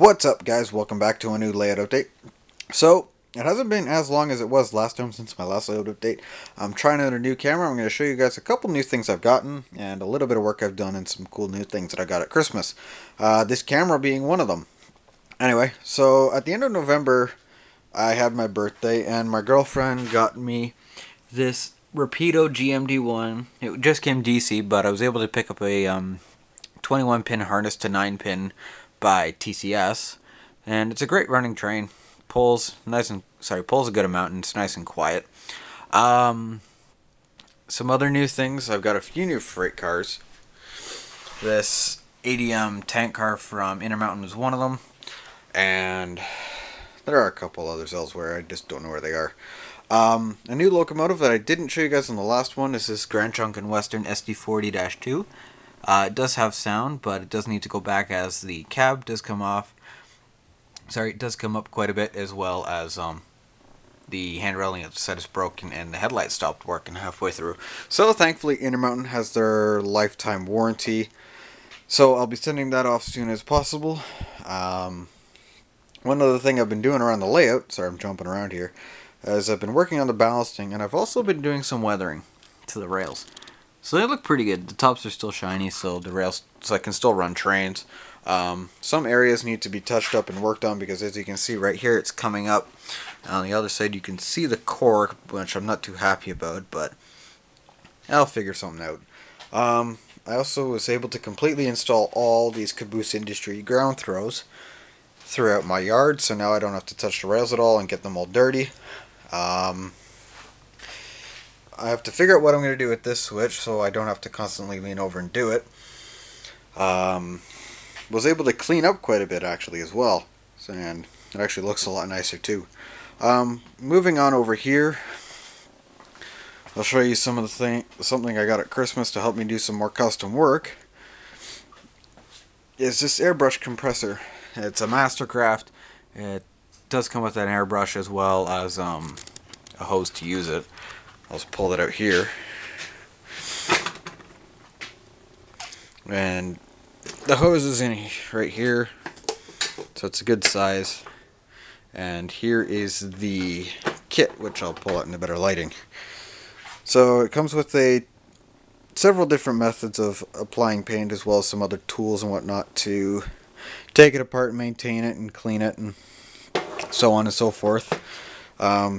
What's up, guys? Welcome back to a new layout update. So, it hasn't been as long as it was last time since my last layout update. I'm trying out a new camera. I'm going to show you guys a couple new things I've gotten and a little bit of work I've done and some cool new things that I got at Christmas. This camera being one of them. Anyway, so at the end of November, I had my birthday and my girlfriend got me this Rapido GMD1. It just came DC, but I was able to pick up a 21 pin harness to 9 pin by TCS, and it's a great running train. Pulls pulls a good amount, and it's nice and quiet. Some other new things. I've got a few new freight cars. This ADM tank car from Intermountain is one of them, and there are a couple others elsewhere. I just don't know where they are. A new locomotive that I didn't show you guys in the last one is this Grand Trunk and Western SD40-2. It does have sound, but it does need to go back as the cab does come off. It does come up quite a bit, as well as the hand railing at the side is broken and the headlight stopped working halfway through. So thankfully Intermountain has their lifetime warranty. So I'll be sending that off as soon as possible. One other thing I've been doing around the layout, sorry I'm jumping around here, is I've been working on the ballasting, and I've also been doing some weathering to the rails. So they look pretty good. The tops are still shiny, so the rails, so I can still run trains. Some areas need to be touched up and worked on because, as you can see right here, it's coming up. On the other side, you can see the core, which I'm not too happy about, but I'll figure something out. I also was able to completely install all these Caboose Industry ground throws throughout my yard, so now I don't have to touch the rails at all and get them all dirty. I have to figure out what I'm going to do with this switch so I don't have to constantly lean over and do it. Was able to clean up quite a bit actually as well, and it actually looks a lot nicer too. Moving on over here, I'll show you some of the something I got at Christmas to help me do some more custom work. Is this airbrush compressor. It's a Mastercraft. It does come with an airbrush as well as a hose to use it. I'll just pull that out here. And the hose is in right here, so it's a good size. And here is the kit, which I'll pull out in a better lighting. So it comes with several different methods of applying paint, as well as some other tools and whatnot to take it apart and maintain it and clean it and so on and so forth.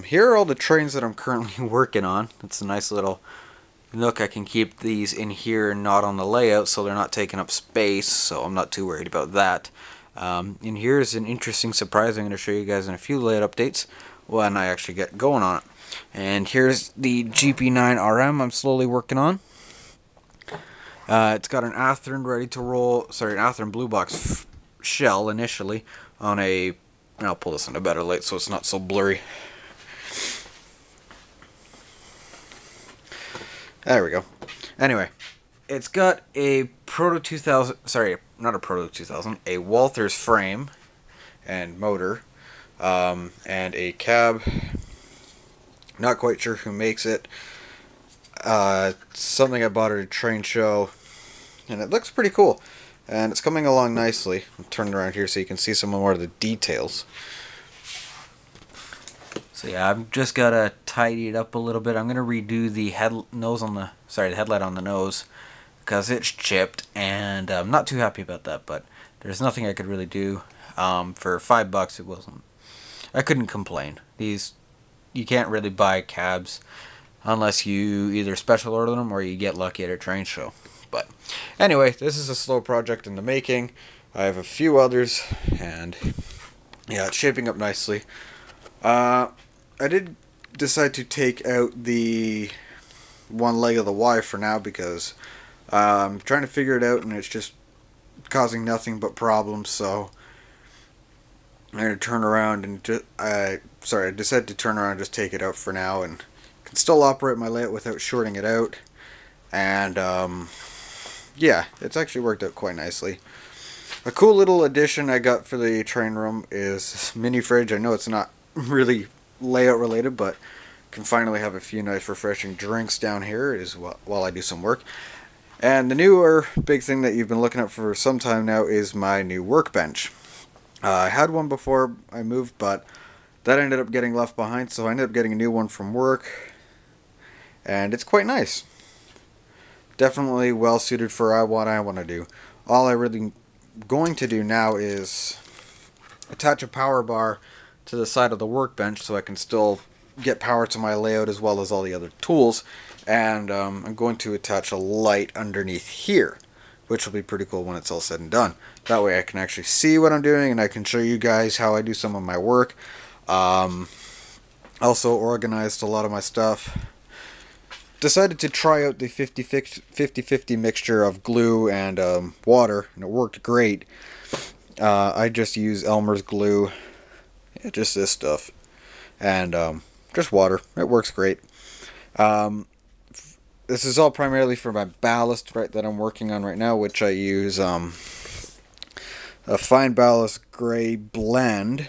Here are all the trains that I'm currently working on. It's a nice little nook. I can keep these in here and not on the layout, so they're not taking up space, so I'm not too worried about that. And here is an interesting surprise I'm going to show you guys in a few layout updates when I actually get going on it. And here's the GP9RM I'm slowly working on. It's got an Athearn ready to roll, an Athearn Blue Box shell initially on a, I'll pull this in a better light so it's not so blurry. There we go. Anyway, it's got a Proto 2000, not a Proto 2000, a Walthers frame and motor, and a cab. Not quite sure who makes it. Something I bought at a train show, and it looks pretty cool. And it's coming along nicely. I'm turning around here so you can see some more of the details. So yeah, I've just gotta tidy it up a little bit. I'm gonna redo the the headlight on the nose because it's chipped, and I'm not too happy about that. But there's nothing I could really do. For $5, it wasn't. I couldn't complain. You can't really buy cabs unless you either special order them or you get lucky at a train show. But anyway, this is a slow project in the making. I have a few others, and yeah, it's shaping up nicely. I did decide to take out the one leg of the Y for now because I'm trying to figure it out and it's just causing nothing but problems, so I'm going to turn around and I decided to turn around and just take it out for now, and can still operate my layout without shorting it out. And yeah, it's actually worked out quite nicely. A cool little addition I got for the train room is this mini fridge. I know it's not really layout related, but can finally have a few nice refreshing drinks down here while I do some work. And the newer big thing that you've been looking at for some time now is my new workbench. I had one before I moved, but that ended up getting left behind, so I ended up getting a new one from work, and it's quite nice. Definitely well suited for what I want to do. All I really going to do now is attach a power bar to the side of the workbench so I can still get power to my layout as well as all the other tools. And I'm going to attach a light underneath here, which will be pretty cool when it's all said and done. That way I can actually see what I'm doing and I can show you guys how I do some of my work. Also organized a lot of my stuff. Decided to try out the 50-50 mixture of glue and water, and it worked great. I just use Elmer's glue, yeah, just this stuff, and just water. It works great. This is all primarily for my ballast, right, that I'm working on right now, which I use a fine ballast gray blend.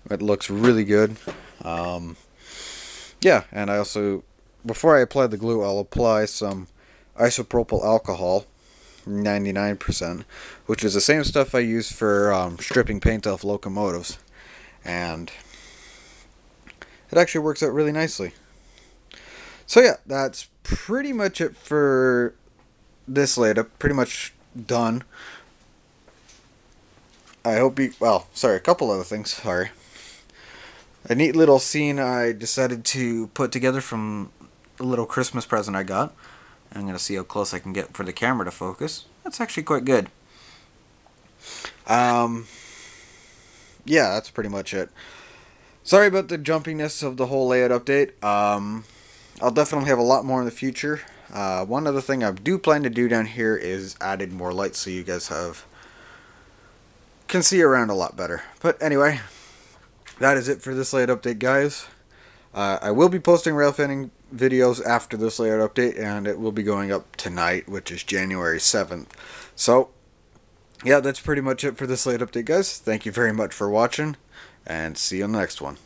It looks really good. Yeah, and I also, before I apply the glue, I'll apply some isopropyl alcohol, 99%, which is the same stuff I use for stripping paint off locomotives. And it actually works out really nicely. So yeah, that's pretty much it for this layout. Pretty much done. I hope you, well, sorry, a couple other things, sorry. A neat little scene I decided to put together from a little Christmas present I got. I'm going to see how close I can get for the camera to focus. That's actually quite good. Yeah, that's pretty much it. Sorry about the jumpiness of the whole layout update. I'll definitely have a lot more in the future. One other thing I do plan to do down here is added more lights so you guys can see around a lot better. But anyway, that is it for this layout update, guys. I will be posting rail fanning videos after this layout update, and it will be going up tonight, which is January 7th. So, yeah, that's pretty much it for this layout update, guys. Thank you very much for watching, and see you on the next one.